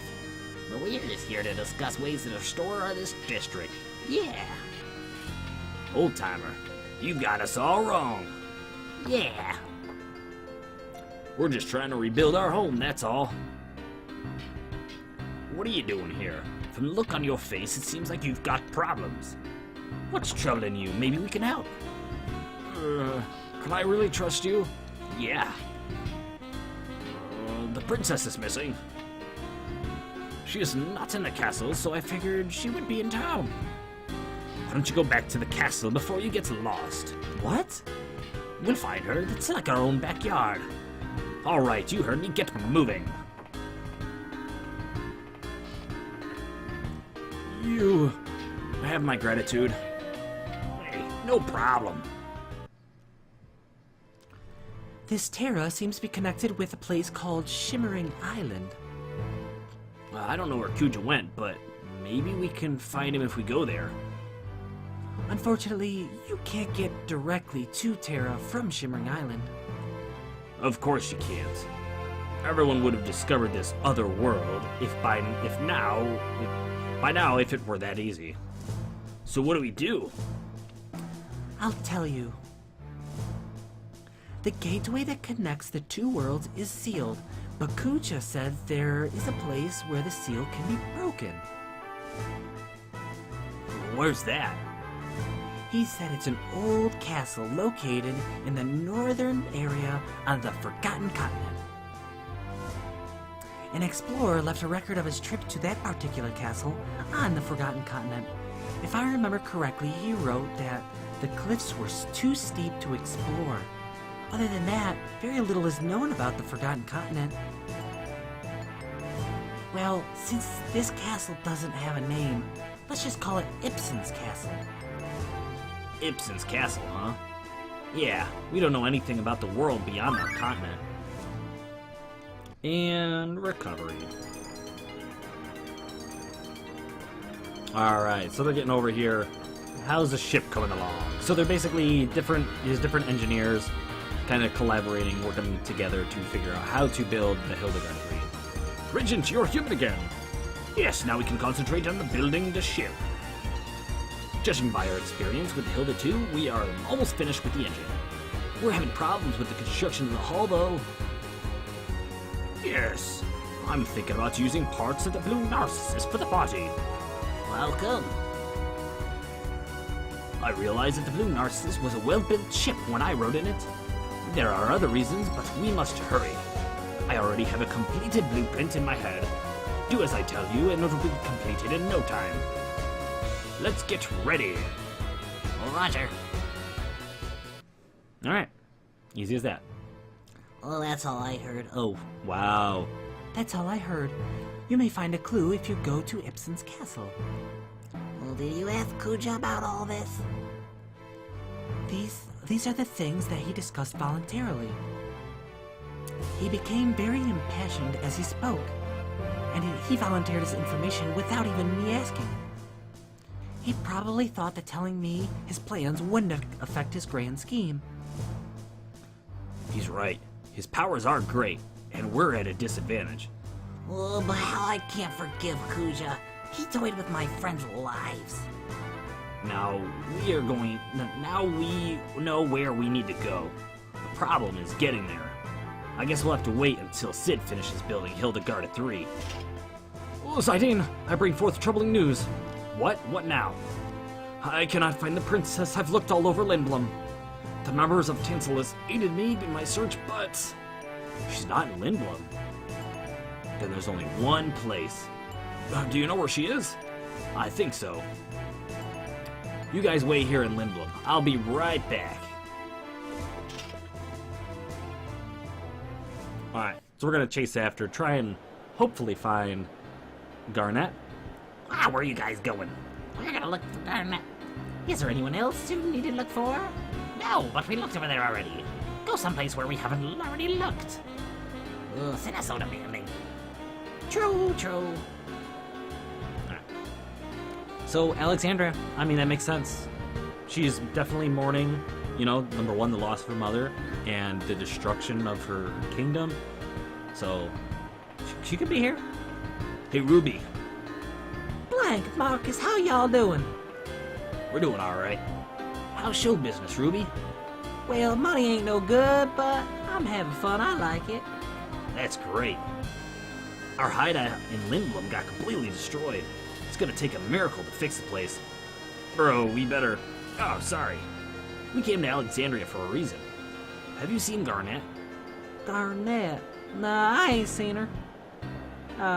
But we're just here to discuss ways to restore this district. Yeah. Old timer, you got us all wrong. Yeah. We're just trying to rebuild our home, that's all. What are you doing here? From the look on your face, it seems like you've got problems. What's troubling you? Maybe we can help. Can I really trust you? Yeah. The princess is missing. She is not in the castle, so I figured she would be in town. Why don't you go back to the castle before you get lost? What? We'll find her. It's like our own backyard. All right, you heard me. Get moving. You have my gratitude. Hey, no problem. This Terra seems to be connected with a place called Shimmering Island. Well, I don't know where Kuja went, but maybe we can find him if we go there. Unfortunately, you can't get directly to Terra from Shimmering Island. Of course you can't. Everyone would have discovered this other world by now if it were that easy. So what do we do? I'll tell you. The gateway that connects the two worlds is sealed, but Kuja said there is a place where the seal can be broken. Where's that? He said it's an old castle located in the northern area on the Forgotten Continent. An explorer left a record of his trip to that particular castle on the Forgotten Continent. If I remember correctly, he wrote that the cliffs were too steep to explore. Other than that, very little is known about the Forgotten Continent. Well, since this castle doesn't have a name, let's just call it Ibsen's Castle. Ibsen's Castle, huh? Yeah, we don't know anything about the world beyond that continent. And recovery. Alright, so they're getting over here. How's the ship coming along? So they're basically different engineers kind of collaborating, working together to figure out how to build the Hildegard 3. Regent, you're human again. Yes, now we can concentrate on the building the ship. Judging by our experience with Hilda 2, we are almost finished with the engine. We're having problems with the construction of the hull, though. Yes, I'm thinking about using parts of the blue Narcissus for the body. Welcome. I realized that the Blue Narcissus was a well-built ship when I rode in it. There are other reasons, but we must hurry. I already have a completed blueprint in my head. Do as I tell you, and it'll be completed in no time. Let's get ready. Roger. Alright. Easy as that. Well, that's all I heard. Oh, wow. That's all I heard. You may find a clue if you go to Ibsen's castle. Well, did you ask Kuja about all this? These are the things that he discussed voluntarily. He became very impassioned as he spoke, and he volunteered his information without even me asking. He probably thought that telling me his plans wouldn't affect his grand scheme. He's right. His powers are great, and we're at a disadvantage. Oh, but how I can't forgive Kuja. He toyed with my friends' lives. Now now we know where we need to go. The problem is getting there. I guess we'll have to wait until Sid finishes building Hildegarda 3. Oh, Zidane, I bring forth troubling news. What? What now? I cannot find the princess. I've looked all over Lindblom. The members of Tinselus aided me in my search, but she's not in Lindblom. Then there's only one place. Do you know where she is? I think so. You guys wait here in Lindblom. I'll be right back. Alright, so we're gonna chase after, try and hopefully find Garnet. Ah, where are you guys going? We're gonna look for Garnet. Is there anyone else you need to look for? No, but we looked over there already. Go someplace where we haven't already looked. Ugh, so that's so demanding. True, true. So, Alexandra, I mean, that makes sense. She's definitely mourning, you know, number one, the loss of her mother and the destruction of her kingdom. So, she could be here. Hey, Ruby. Blank, Marcus, how y'all doing? We're doing all right. How's show business, Ruby? Well, money ain't no good, but I'm having fun. I like it. That's great. Our hideout in Lindblom got completely destroyed. It's gonna take a miracle to fix the place. Bro, we better... Oh, sorry. We came to Alexandria for a reason. Have you seen Garnet? Garnet? Nah, I ain't seen her.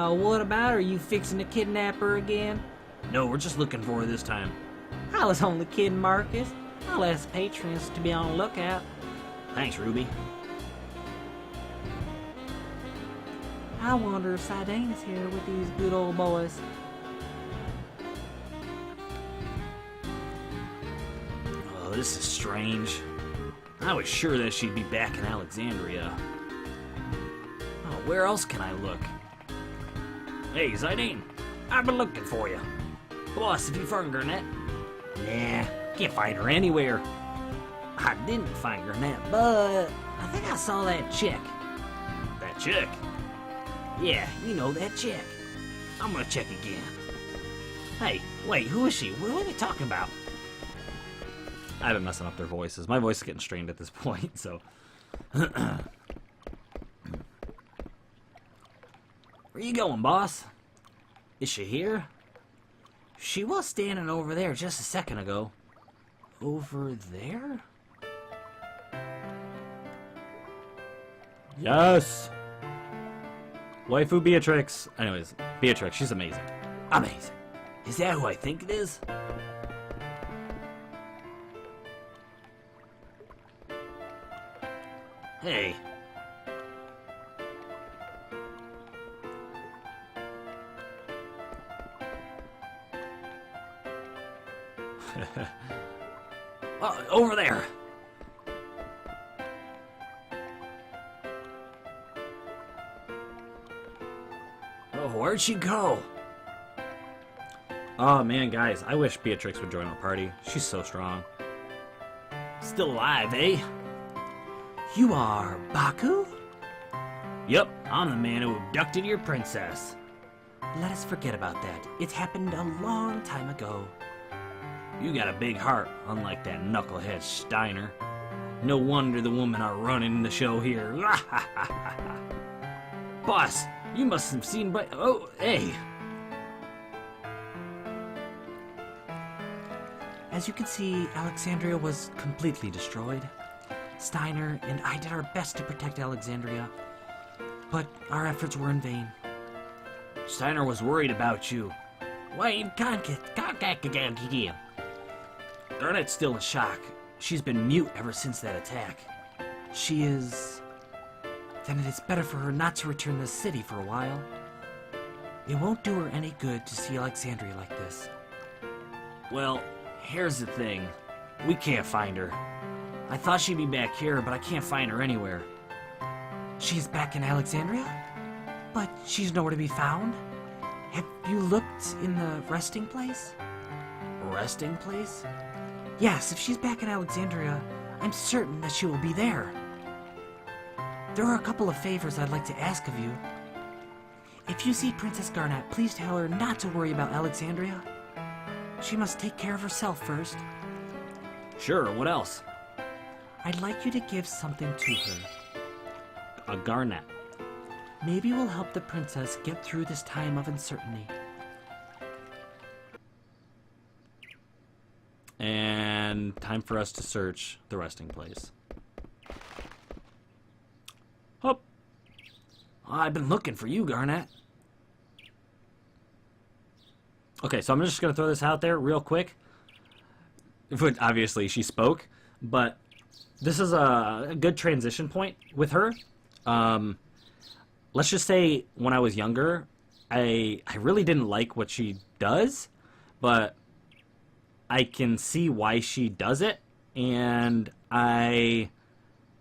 What about her? You fixing to kidnap her again? No, we're just looking for her this time. I was only kidding, Marcus. I'll ask the patrons to be on the lookout. Thanks, Ruby. I wonder if Zidane is here with these good old boys. Oh, this is strange. I was sure that she'd be back in Alexandria. Oh, where else can I look? Hey, Zidane, I've been looking for you. Boss, have you found Garnet? Nah, can't find her anywhere. I didn't find Garnet, but I think I saw that chick. That chick? Yeah, you know that chick. I'm gonna check again. Hey, wait, who is she? What are we talking about? I've been messing up their voices. My voice is getting strained at this point, so... Where you going, boss? Is she here? She was standing over there just a second ago. Over there? Yes! Waifu Beatrix. Anyways, Beatrix, she's amazing. Amazing. Is that who I think it is? Hey. Over there. Oh, where'd she go? Oh man, guys, I wish Beatrix would join our party. She's so strong. Still alive, eh? You are Baku? Yep, I'm the man who abducted your princess. Let us forget about that. It happened a long time ago. You got a big heart, unlike that knucklehead Steiner. No wonder the women are running the show here. Boss, you must have seen Oh, hey. As you can see, Alexandria was completely destroyed. Steiner and I did our best to protect Alexandria, but our efforts were in vain. Steiner was worried about you. Wayne, Garnet's still in shock. She's been mute ever since that attack. She is... Then it is better for her not to return to the city for a while. It won't do her any good to see Alexandria like this. Well, here's the thing. We can't find her. I thought she'd be back here, but I can't find her anywhere. She's back in Alexandria? But she's nowhere to be found. Have you looked in the resting place? Resting place? Yes, if she's back in Alexandria, I'm certain that she will be there. There are a couple of favors I'd like to ask of you. If you see Princess Garnet, please tell her not to worry about Alexandria. She must take care of herself first. Sure, what else? I'd like you to give something to her. A garnet. Maybe we'll help the princess get through this time of uncertainty. And time for us to search the resting place. Hop. I've been looking for you, Garnet. Okay, so I'm just going to throw this out there real quick. But obviously, she spoke, but this is a good transition point with her. Let's just say when I was younger, I really didn't like what she does, but I can see why she does it, and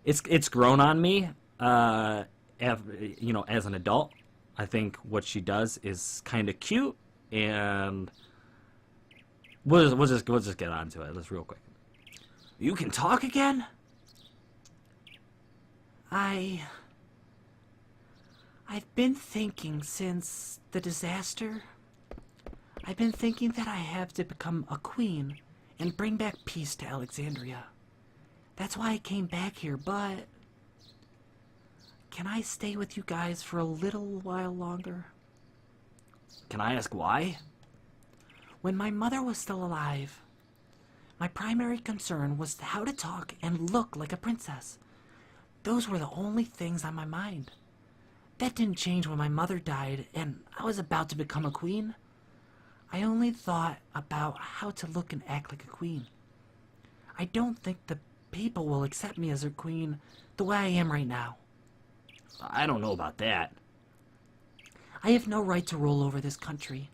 it's grown on me. As an adult, I think what she does is kind of cute, and we'll just get on to it. Let's real quick. You can talk again? I've been thinking since the disaster. I've been thinking that I have to become a queen and bring back peace to Alexandria. That's why I came back here, but can I stay with you guys for a little while longer? Can I ask why? When my mother was still alive, my primary concern was how to talk and look like a princess. Those were the only things on my mind. That didn't change when my mother died and I was about to become a queen. I only thought about how to look and act like a queen. I don't think the people will accept me as their queen the way I am right now. I don't know about that. I have no right to rule over this country.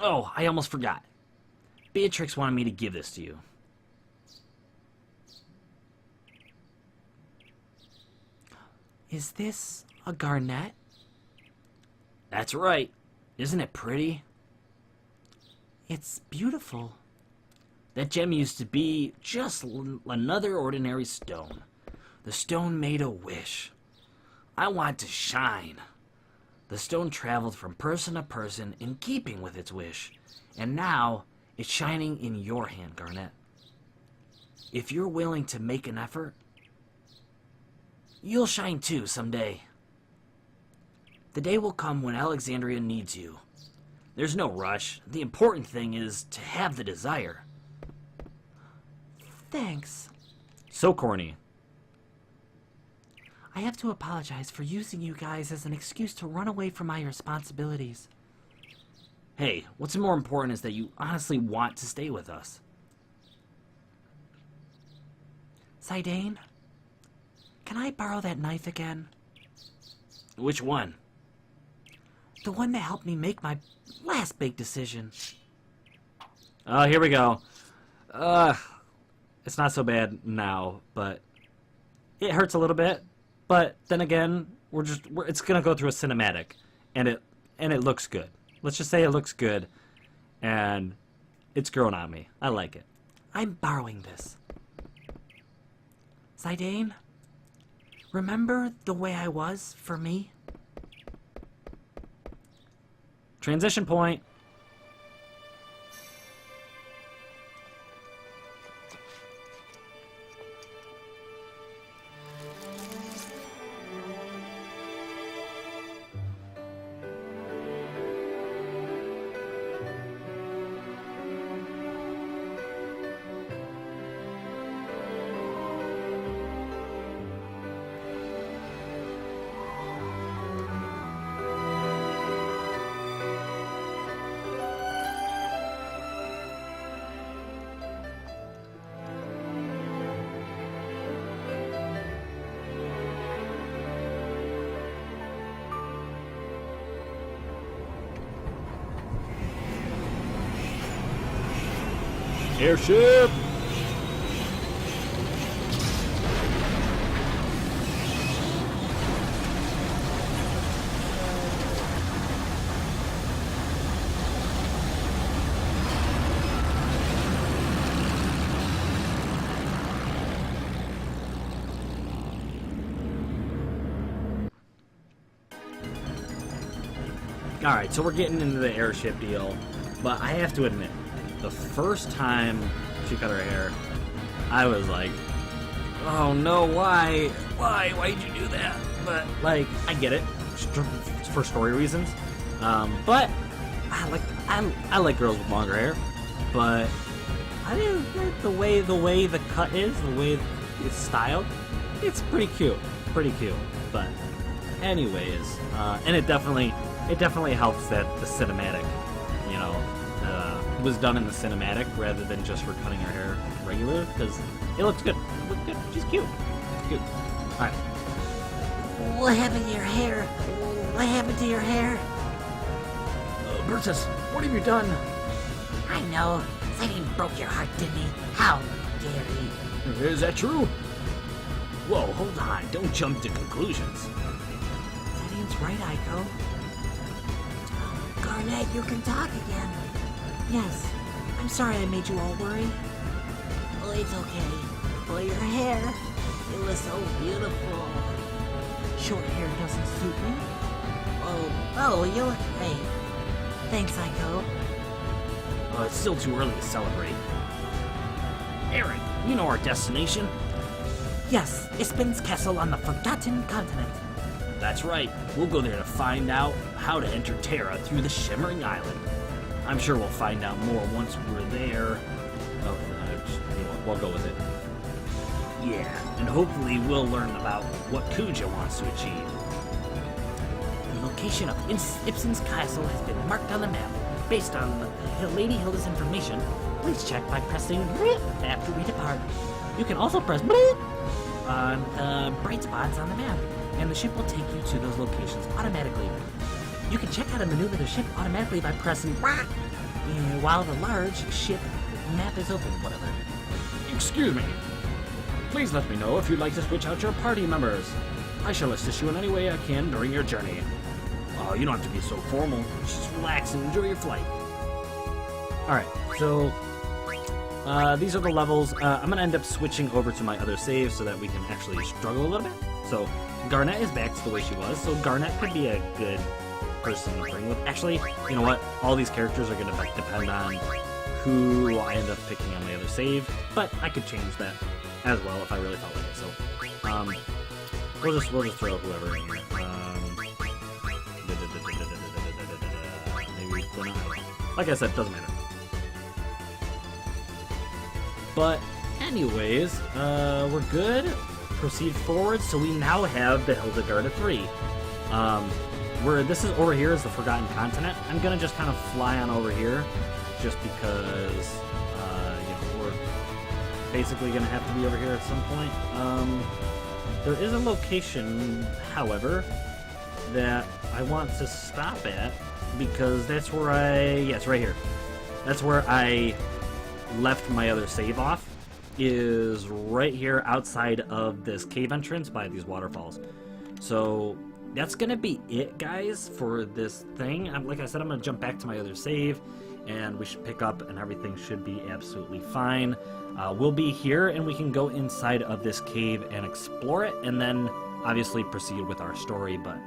Oh, I almost forgot. Beatrix wanted me to give this to you. Is this a garnet? That's right. Isn't it pretty? It's beautiful. That gem used to be just another ordinary stone. The stone made a wish. I want to shine. The stone traveled from person to person in keeping with its wish, and now it's shining in your hand, Garnet. If you're willing to make an effort, you'll shine too someday. The day will come when Alexandria needs you. There's no rush. The important thing is to have the desire. Thanks. So corny. I have to apologize for using you guys as an excuse to run away from my responsibilities. Hey, what's more important is that you honestly want to stay with us. Zidane, can I borrow that knife again? Which one? The one that helped me make my last big decision. Oh, here we go. It's not so bad now, but it hurts a little bit. But then again, it's gonna go through a cinematic, and it looks good. Let's just say it looks good, and it's grown on me. I like it. I'm borrowing this. Zidane, remember the way I was for me? Transition point. Airship! Alright, so we're getting into the airship deal, but I have to admit, the first time she cut her hair, I was like, oh no, why? Why'd you do that? But, like, I get it, for story reasons, but I like girls with longer hair, but I didn't like the way the cut is, the way it's styled. It's pretty cute, but anyways, and it definitely helps that the cinematic, you know, was done in the cinematic rather than just her cutting her hair regular, because it looks good. It looks good. She's cute. She's cute. All right. What happened to your hair? What happened to your hair? Princess, what have you done? I know. Zanian broke your heart, didn't he? How dare he? Is that true? Whoa, hold on. Don't jump to conclusions. Zanian's right, Eiko. Garnet, you can talk again. Yes. I'm sorry I made you all worry. Oh, it's okay. Well, your hair, it was so beautiful. Short hair doesn't suit me. Oh, you look great. Thanks, Eiko. It's still too early to celebrate. Aaron, you know our destination? Yes, Ispin's castle on the Forgotten Continent. That's right. We'll go there to find out how to enter Terra through the Shimmering Island. I'm sure we'll find out more once we're there. Oh, you know what, we'll go with it. Yeah, and hopefully we'll learn about what Kuja wants to achieve. The location of Ipsen's castle has been marked on the map. Based on Lady Hilda's information, please check by pressing after we depart. You can also press on the bright spots on the map, and the ship will take you to those locations automatically. You can check how to maneuver the ship automatically by pressing while the large ship map is open, whatever. Excuse me. Please let me know if you'd like to switch out your party members. I shall assist you in any way I can during your journey. Oh, you don't have to be so formal. Just relax and enjoy your flight. Alright, so these are the levels. I'm going to end up switching over to my other save so that we can actually struggle a little bit. So Garnet is back to the way she was, so Garnet could be a good person to bring with. Actually, you know what? All these characters are going to depend on who I end up picking on my other save, but I could change that as well if I really felt like it. So we'll just throw whoever in here. Maybe like I said, doesn't matter. But anyways, we're good. Proceed forward. So we now have the Hildegarda 3. Where this is over here is the Forgotten Continent. I'm gonna just kind of fly on over here, just because you know, we're basically gonna have to be over here at some point. There is a location, however, that I want to stop at because that's where it's right here. That's where I left my other save off, is right here outside of this cave entrance by these waterfalls. So that's gonna be it, guys, for this thing. Like I said, I'm gonna jump back to my other save and we should pick up and everything should be absolutely fine. We'll be here and we can go inside of this cave and explore it and then obviously proceed with our story. But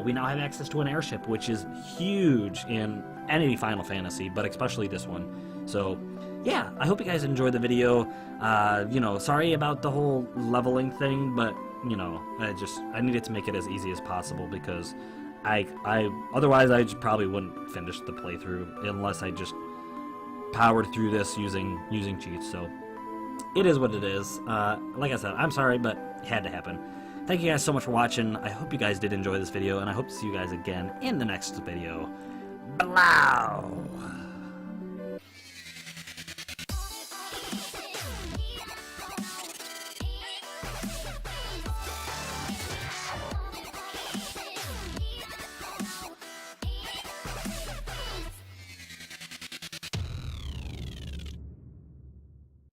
we now have access to an airship, which is huge in any Final Fantasy, but especially this one. So yeah, I hope you guys enjoyed the video. You know, sorry about the whole leveling thing, but you know, I needed to make it as easy as possible because otherwise I probably wouldn't finish the playthrough unless I just powered through this using cheats. So it is what it is. Like I said, I'm sorry, but it had to happen. Thank you guys so much for watching. I hope you guys did enjoy this video, and I hope to see you guys again in the next video. Blow!